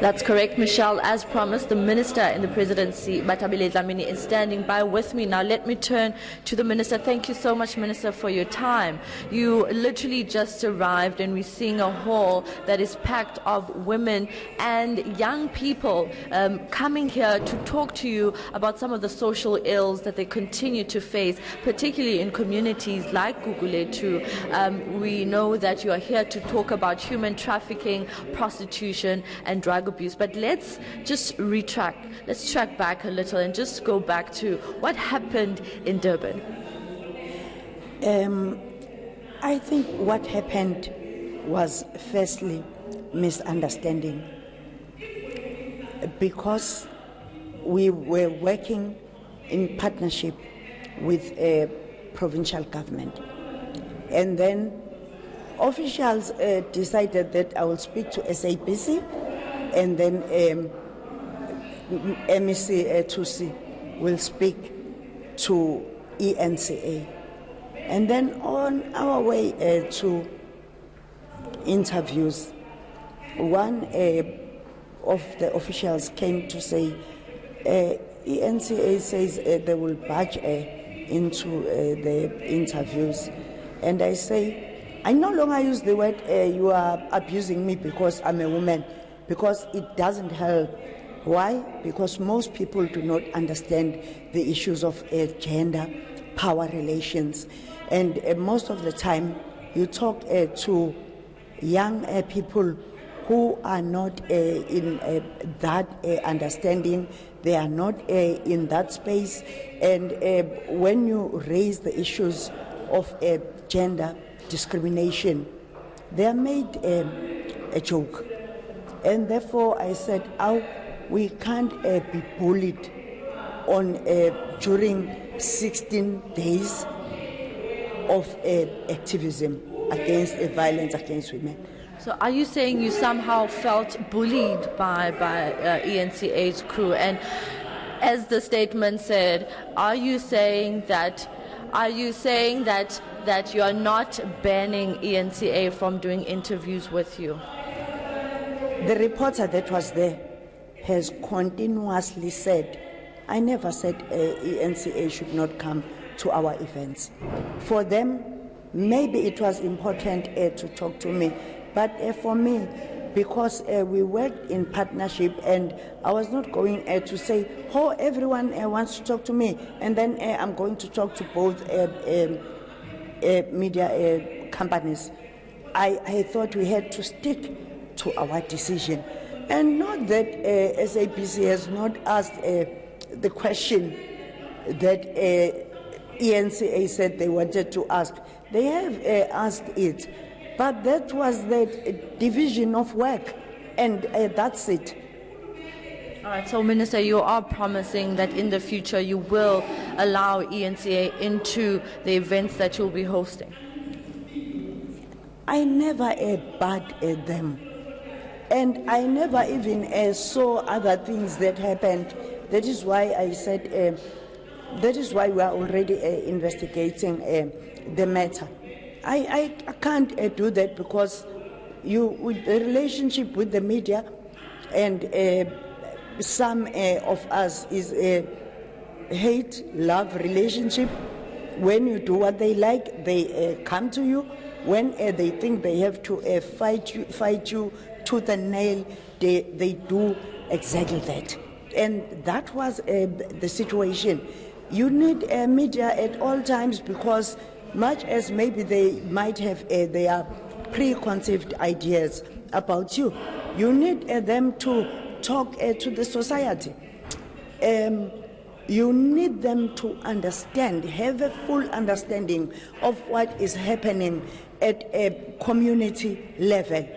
That's correct, Michelle. As promised, the Minister in the Presidency, Bathabile Dlamini, is standing by with me. Now let me turn to the Minister. Thank you so much, Minister, for your time. You literally just arrived and we're seeing a hall that is packed of women and young people coming here to talk to you about some of the social ills that they continue to face, particularly in communities like Gugulethu. We know that you are here to talk about human trafficking, prostitution and drug abuse. But let's just let's track back a little and just go back to what happened in Durban. I think what happened was firstly misunderstanding, because we were working in partnership with a provincial government, and then officials decided that I will speak to SABC, and then MEC Tusi will speak to eNCA. And then on our way to interviews, one of the officials came to say, eNCA says they will barge into the interviews. And I say, I no longer use the word you are abusing me because I'm a woman, because it doesn't help. Why? Because most people do not understand the issues of gender, power relations. And most of the time, you talk to young people who are not in that understanding, they are not in that space. And when you raise the issues of gender discrimination, they are made a joke. And therefore, I said, we can't be bullied on during 16 days of activism against violence against women. So are you saying you somehow felt bullied by eNCA's crew? And as the statement said, are you saying that you are not banning eNCA from doing interviews with you? The reporter that was there has continuously said, I never said eNCA should not come to our events. For them, maybe it was important to talk to me, but for me, because we worked in partnership, and I was not going to say, oh, everyone wants to talk to me, and then I'm going to talk to both media companies. I thought we had to stick to our decision. And not that SABC has not asked the question that eNCA said they wanted to ask. They have asked it, but that was the division of work, and that's it. All right, so Minister, you are promising that in the future you will allow eNCA into the events that you'll be hosting? I never barred them. And I never even saw other things that happened. That is why I said, that is why we are already investigating the matter. I can't do that, because with the relationship with the media, and some of us is a hate-love relationship. When you do what they like, they come to you. When they think they have to fight you tooth and nail, they do exactly that. And that was the situation. You need media at all times, because much as maybe they might have their preconceived ideas about you, you need them to talk to the society. You need them to understand, have a full understanding of what is happening at a community level.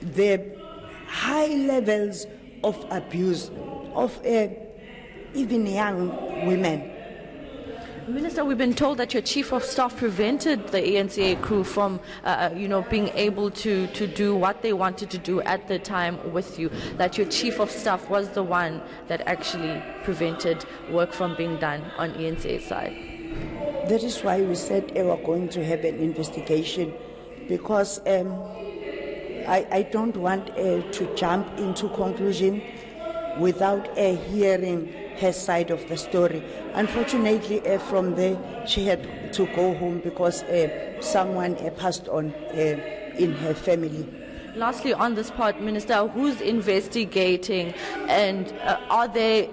The high levels of abuse of even young women. Minister, we've been told that your chief of staff prevented the eNCA crew from, being able to do what they wanted to do at the time with you. That your chief of staff was the one that actually prevented work from being done on eNCA's side. That is why we said we were going to have an investigation, because I don't want to jump into conclusion without hearing her side of the story. Unfortunately, from there, she had to go home because someone passed on in her family. Lastly, on this part, Minister, who's investigating, and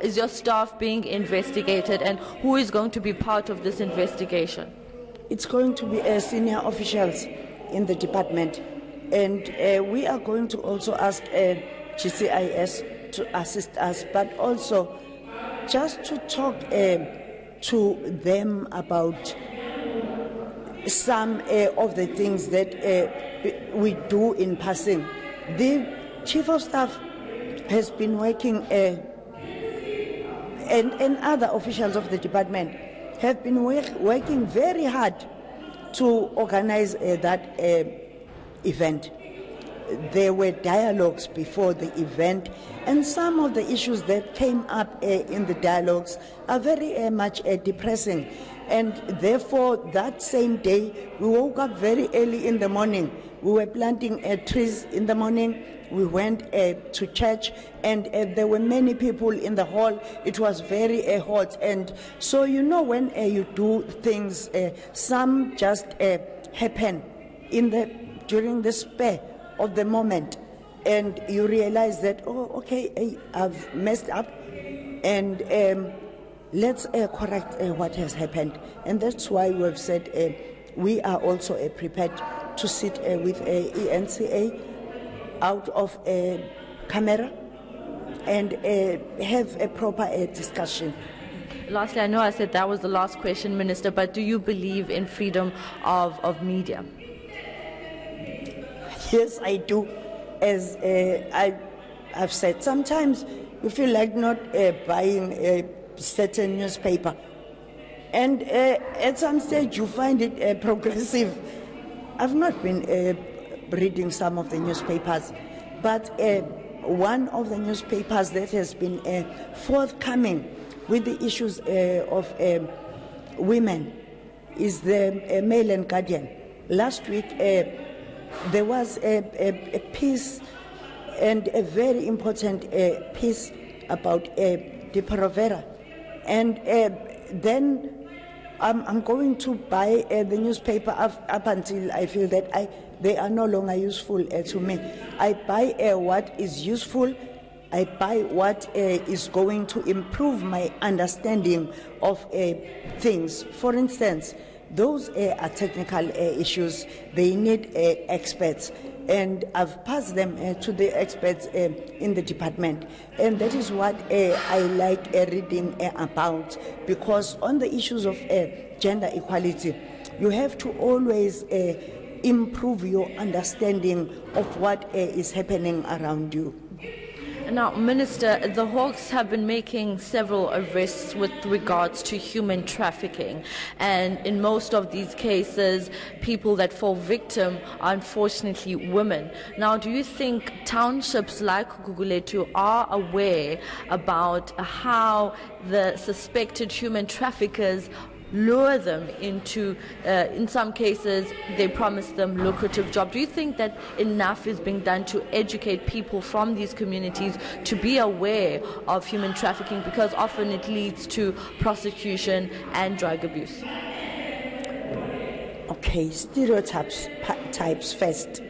is your staff being investigated, and who is going to be part of this investigation? It's going to be senior officials in the department, and we are going to also ask GCIS to assist us, but also just to talk to them about some of the things that we do in passing. The Chief of Staff has been working, and other officials of the department have been working very hard to organize that event. There were dialogues before the event, and some of the issues that came up in the dialogues are very much depressing. And therefore, that same day, we woke up very early in the morning. We were planting trees in the morning. We went to church, and there were many people in the hall. It was very hot. And so, you know, when you do things, some just happen during the spur of the moment. And you realize that, oh, okay, I've messed up. And let's correct what has happened. And that's why we've said we are also prepared to sit with eNCA out of camera and have a proper discussion. Lastly, I know I said that was the last question, Minister, but do you believe in freedom of media? Yes, I do. As I've said, sometimes you feel like not buying a certain newspaper, and at some stage you find it progressive. I've not been reading some of the newspapers, but one of the newspapers that has been forthcoming with the issues of women is the Mail and Guardian. Last week there was a piece, and a very important piece about the Provera. And then I'm going to buy the newspaper up until I feel that they are no longer useful to me. I buy what is useful. I buy what is going to improve my understanding of things. For instance, those are technical issues. They need experts. And I've passed them to the experts in the department. And that is what I like reading about, because on the issues of gender equality, you have to always improve your understanding of what is happening around you. Now, Minister, the Hawks have been making several arrests with regards to human trafficking, and in most of these cases, people that fall victim are unfortunately women. Now, do you think townships like Gugulethu are aware about how the suspected human traffickers lure them into, in some cases, they promise them lucrative jobs? Do you think that enough is being done to educate people from these communities to be aware of human trafficking, because often it leads to prostitution and drug abuse? Okay, stereotypes first.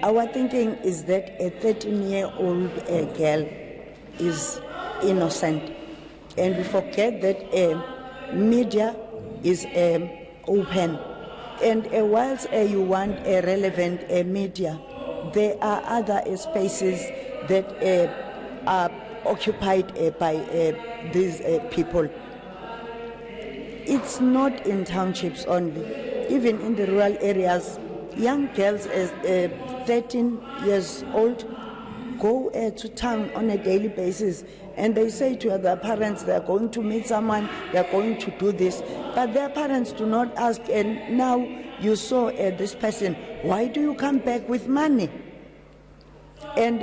Our thinking is that a 13-year-old girl is innocent, and we forget that media is open, and whilst you want a relevant media, there are other spaces that are occupied by these people. It's not in townships only, even in the rural areas. Young girls as 13 years old go to town on a daily basis, and they say to their parents they are going to meet someone, they are going to do this, but their parents do not ask, and now you saw this person, why do you come back with money? And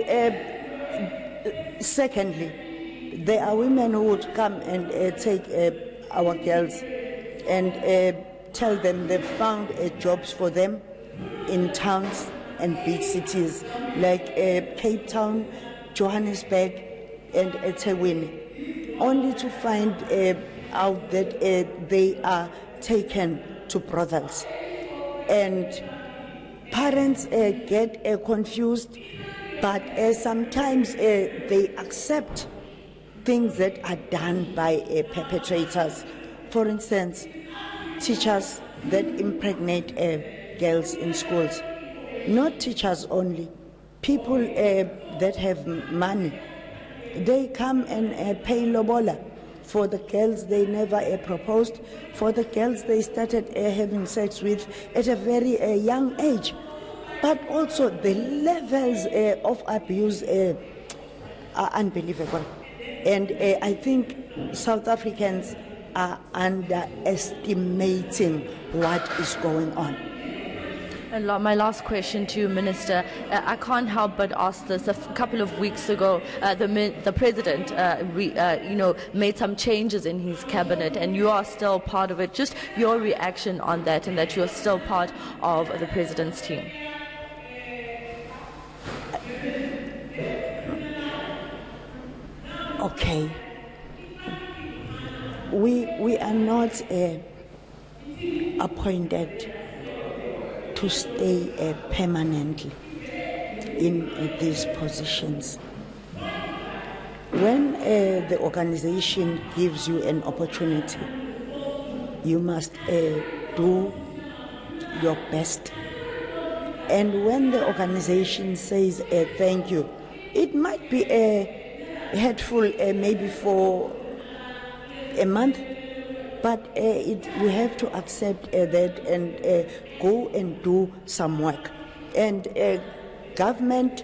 secondly, there are women who would come and take our girls and tell them they've found jobs for them in towns, and big cities like Cape Town, Johannesburg, and eThekwini, only to find out that they are taken to brothels. And parents get confused, but sometimes they accept things that are done by perpetrators. For instance, teachers that impregnate girls in schools. Not teachers only, people that have money. They come and pay lobola. For the girls they never proposed, for the girls they started having sex with at a very young age. But also the levels of abuse are unbelievable. And I think South Africans are underestimating what is going on. And my last question to you, Minister. I can't help but ask this. A couple of weeks ago, the President made some changes in his cabinet, and you are still part of it. Just your reaction on that, and that you are still part of the President's team. Okay. We are not appointed to stay permanently in these positions. When the organization gives you an opportunity, you must do your best. And when the organization says thank you, it might be hurtful maybe for a month, but we have to accept that and go and do some work. And government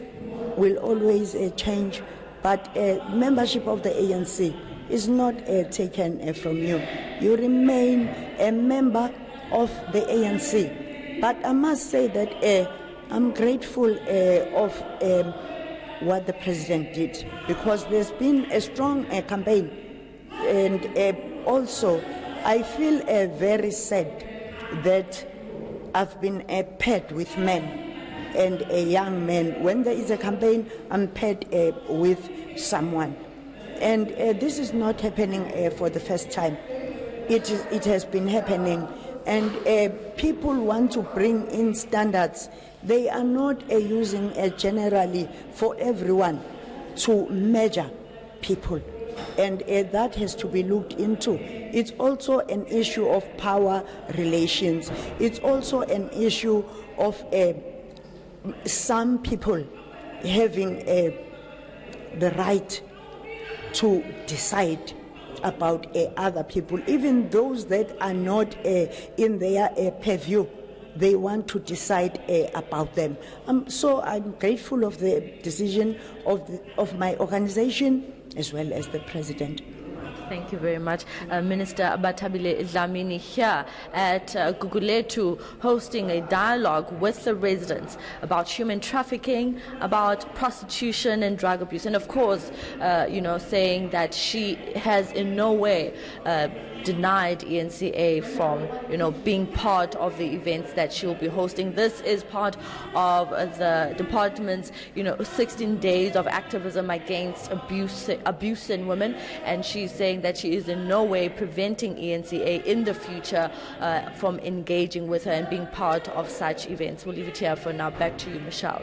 will always change, but membership of the ANC is not taken from you. You remain a member of the ANC. But I must say that I'm grateful of what the President did, because there's been a strong campaign. And also, I feel very sad that I've been paired with men and young men. When there is a campaign, I'm paired with someone. And this is not happening for the first time. It has been happening. And people want to bring in standards. They are not using generally for everyone to measure people. And that has to be looked into. It's also an issue of power relations. It's also an issue of some people having the right to decide about other people, even those that are not in their purview. They want to decide about them. So I'm grateful of the decision of my organization as well as the President. Thank you very much. Minister Bathabile Dlamini here at Gugulethu, hosting a dialogue with the residents about human trafficking, about prostitution and drug abuse, and of course, saying that she has in no way denied eNCA from, being part of the events that she'll be hosting. This is part of the department's, 16 days of activism against abuse in women, and she's saying that she is in no way preventing eNCA in the future from engaging with her and being part of such events. We'll leave it here for now. Back to you, Michelle.